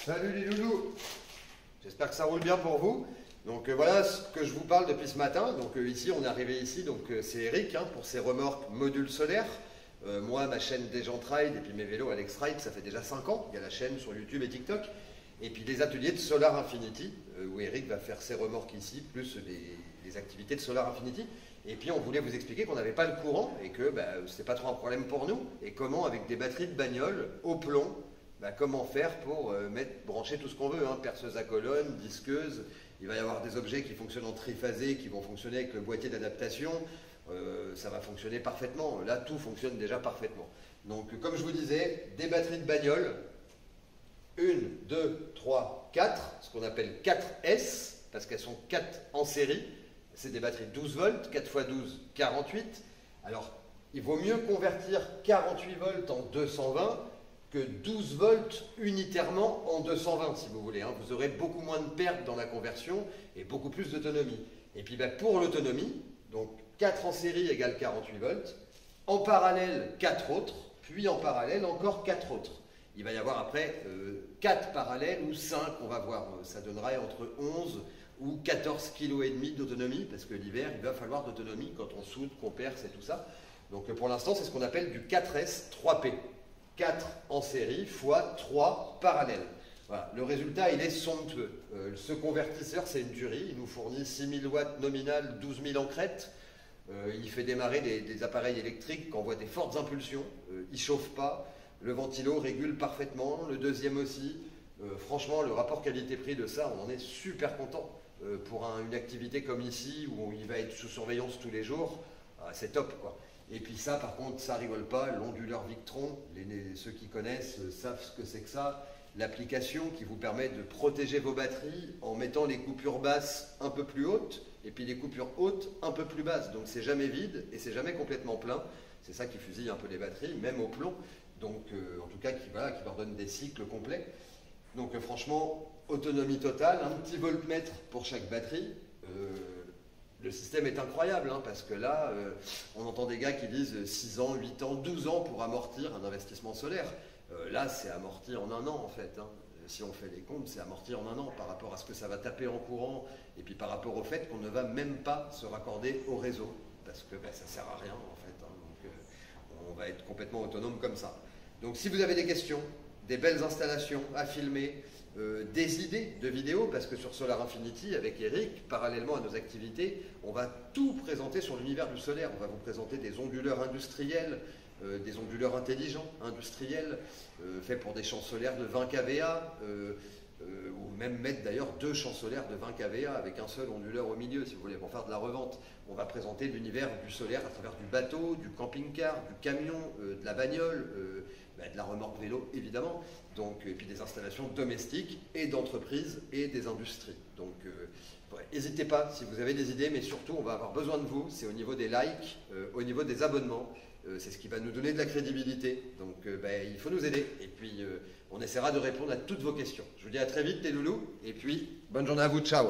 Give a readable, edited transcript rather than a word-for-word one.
Salut les loulous. J'espère que ça roule bien pour vous. Donc voilà ce que je vous parle depuis ce matin. Donc ici, on est arrivé ici, donc c'est Eric pour ses remorques modules solaires. Moi, ma chaîne Degentride et puis mes vélos Alex Ride, ça fait déjà 5 ans. Il y a la chaîne sur YouTube et TikTok. Et puis les ateliers de Solar Infinity, où Eric va faire ses remorques ici, plus les activités de Solar Infinity. Et puis on voulait vous expliquer qu'on n'avait pas le courant et que c'était pas trop un problème pour nous. Et comment, avec des batteries de bagnole au plomb, comment faire pour brancher tout ce qu'on veut, perceuse à colonne, disqueuse. Il va y avoir des objets qui fonctionnent en triphasé, qui vont fonctionner avec le boîtier d'adaptation. Ça va fonctionner parfaitement. Là, tout fonctionne déjà parfaitement. Donc, comme je vous disais, des batteries de bagnole, 1, 2, 3, 4, ce qu'on appelle 4S, parce qu'elles sont 4 en série. C'est des batteries 12 volts, 4 x 12, 48. Alors, il vaut mieux convertir 48 volts en 220 que 12 volts unitairement en 220, si vous voulez. Vous aurez beaucoup moins de pertes dans la conversion et beaucoup plus d'autonomie. Et puis pour l'autonomie, donc 4 en série égale 48 volts, en parallèle 4 autres, puis en parallèle encore 4 autres. Il va y avoir après 4 parallèles ou 5, on va voir. Ça donnerait entre 11 ou 14 kg et demi d'autonomie, parce que l'hiver, il va falloir d'autonomie quand on soude, qu'on perce et tout ça. Donc pour l'instant, c'est ce qu'on appelle du 4S 3P. 4 en série fois 3 parallèles. Voilà. Le résultat, il est somptueux. Ce convertisseur, c'est une tuerie. Il nous fournit 6000 watts nominal, 12 000 en crête. Il fait démarrer des appareils électriques qui envoient des fortes impulsions. Il ne chauffe pas. Le ventilo régule parfaitement. Le deuxième aussi. Franchement, le rapport qualité-prix de ça, on en est super content. Pour une activité comme ici, où il va être sous surveillance tous les jours, c'est top, quoi. Et puis ça, par contre, ça rigole pas, l'onduleur Victron, ceux qui connaissent savent ce que c'est que ça. L'application qui vous permet de protéger vos batteries en mettant les coupures basses un peu plus hautes et puis les coupures hautes un peu plus basses. Donc c'est jamais vide et c'est jamais complètement plein. C'est ça qui fusille un peu les batteries, même au plomb. Donc en tout cas, qui leur donne des cycles complets. Donc franchement, autonomie totale, un petit voltmètre pour chaque batterie. Le système est incroyable, parce que là, on entend des gars qui disent 6 ans, 8 ans, 12 ans pour amortir un investissement solaire. Là, c'est amorti en un an, en fait. Si on fait les comptes, c'est amorti en un an par rapport à ce que ça va taper en courant et puis par rapport au fait qu'on ne va même pas se raccorder au réseau parce que ça ne sert à rien, en fait. Donc, on va être complètement autonome comme ça. Donc, si vous avez des questions, des belles installations à filmer, des idées de vidéos, parce que sur Solar Infinity, avec Eric, parallèlement à nos activités, on va tout présenter sur l'univers du solaire. On va vous présenter des onduleurs industriels, des onduleurs intelligents, industriels, faits pour des champs solaires de 20 kVA, ou même mettre d'ailleurs 2 champs solaires de 20 kVA avec un seul onduleur au milieu, si vous voulez, pour faire de la revente. On va présenter l'univers du solaire à travers du bateau, du camping-car, du camion, de la bagnole, de la remorque vélo évidemment, donc, et puis des installations domestiques et d'entreprises et des industries. Donc n'hésitez pas si vous avez des idées, mais surtout on va avoir besoin de vous, c'est au niveau des likes, au niveau des abonnements, c'est ce qui va nous donner de la crédibilité. Donc il faut nous aider et puis on essaiera de répondre à toutes vos questions. Je vous dis à très vite les loulous et puis bonne journée à vous, ciao.